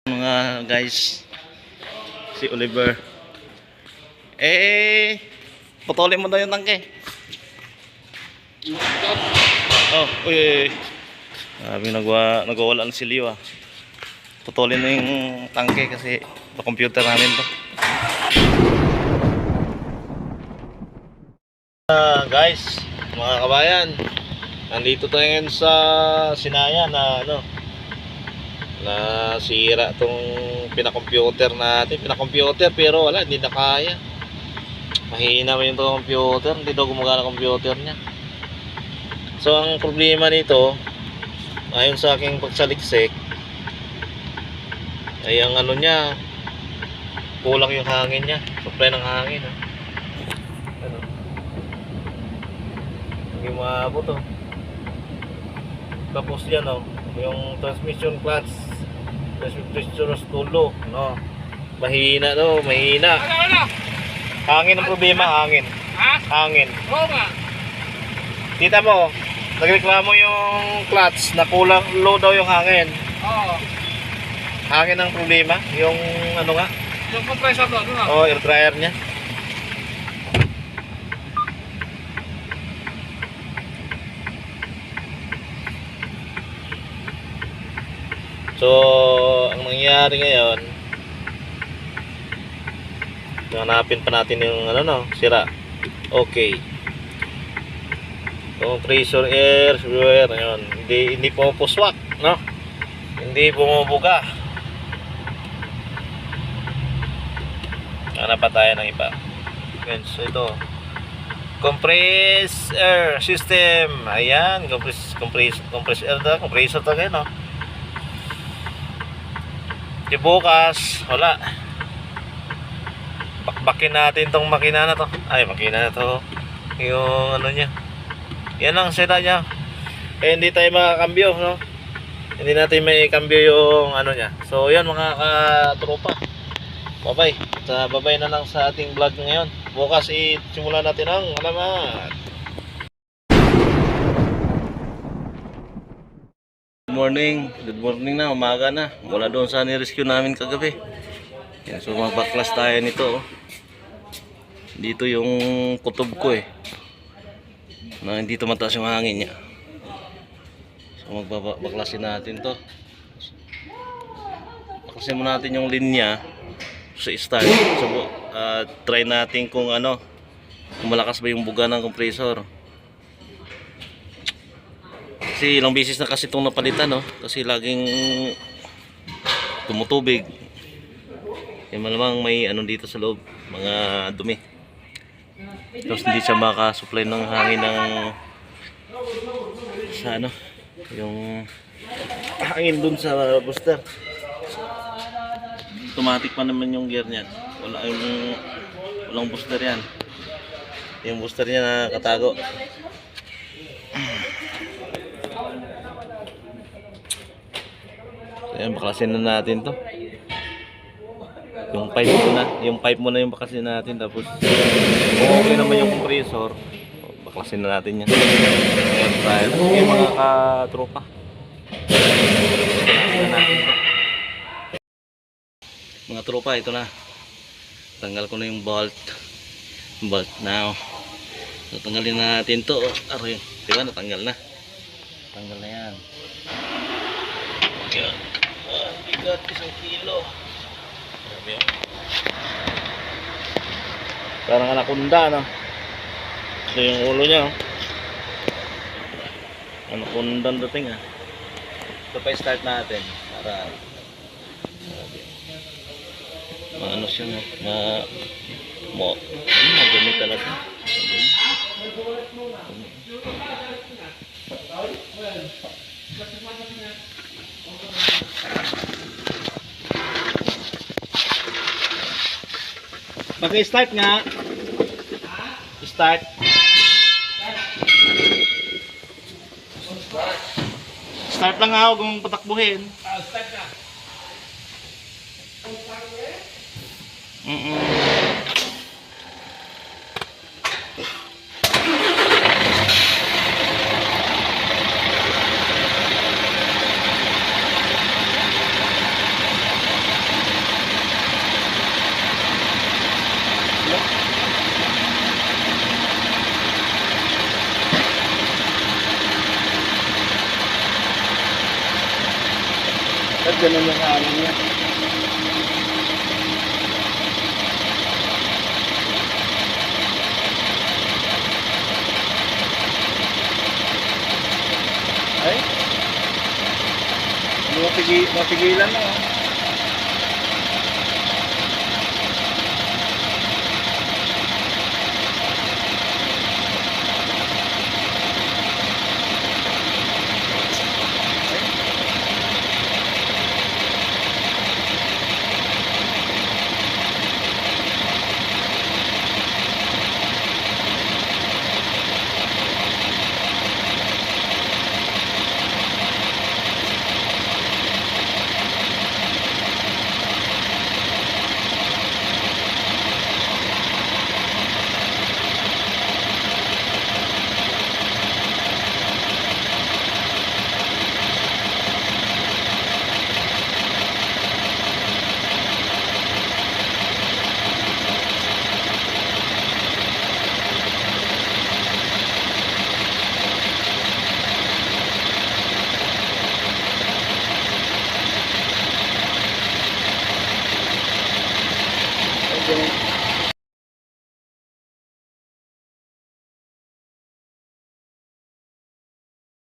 Mga guys, si Oliver putulin mo daw yung tangke. Oh, uy. Sabi nagwawala ng silyo ah. Putulin na yung tangke kasi sa computer namin to. Guys, mga kabayan, nandito tayo ngayon sa Sinaya na na sira tong pinacomputer natin. Pinacomputer pero wala, hindi na kaya. Mahina mo yung computer, hindi daw gumagana ang computer niya. So ang problema nito, ayon sa aking pagsaliksik, ay ang niya, kulang yung hangin niya, supply ng hangin hindi maabot tapos yan yung transmission clutch, transmission tulo mahina mahina. Hangin ang problema, hangin. Oo nga. Kita mo, nagreklamo yung clutch na kulang, low daw yung hangin. Oo. Hangin ang problema, yung yung compressor doon, air dryer niya. So, ang nangyayari ngayon, hanapin pa natin yung sira. Okay. Compressor air, viewer, ayun. Hindi pumupuswak, Hindi bumubuga. Hanap pa tayo ng iba. Ayan, so ito. Compressed air system. Ayan, compressed air daw, compressor talaga, Di bukas, wala. Bakbakin natin tong makina na to. Ay, makina na to. Yung niya. Yan ang seta niya. Hindi tayo makakambyo, Hindi natin may kambyo yung niya. So, yan mga katropa. Bye-bye. Bye-bye na lang sa ating vlog ngayon. Bukas simulan natin ang alamat. Good morning na, umaga na. Wala doon sa ni-rescue namin kagabi. Yan, so magbaklas tayo nito. Dito yung kutob ko na hindi tumataas yung hangin niya. So magbaklasin natin to. Baklasin mo natin yung linya sa start. So try natin kung malakas ba yung buga ng compressor. Kasi ilang beses na kasi itong napalitan kasi laging tumutubig. Yung malamang may dito sa loob, mga dumi. Tapos hindi siya makasupply ng hangin sa yung hangin dun sa booster. Automatic pa naman yung gear niyan. Walang booster yan. Yung booster niya nakatago. Ayan, baklasin na natin to. Yung pipe muna yung baklasin natin. Tapos okay naman yung compressor, baklasin na natin yan. Ayan tayo. Okay mga katropa, baklasin na natin to. Mga tropa, ito na. Tanggal ko na yung bolt now. So, tanggalin na natin to. Aray, diba natanggal na. Tanggal na yan. Ayan. Bigat, 1 kilo. Grabe yun. Parang anaconda, Ito yung ulo niya, Anaconda dating, Ito pa i-start natin para maano siya, madumi talaga. Paki-start nga. Start. Start lang nga, huwag mong patakbuhin. Start na. mapigilan yung hangin niya. Ay, mapigilan na.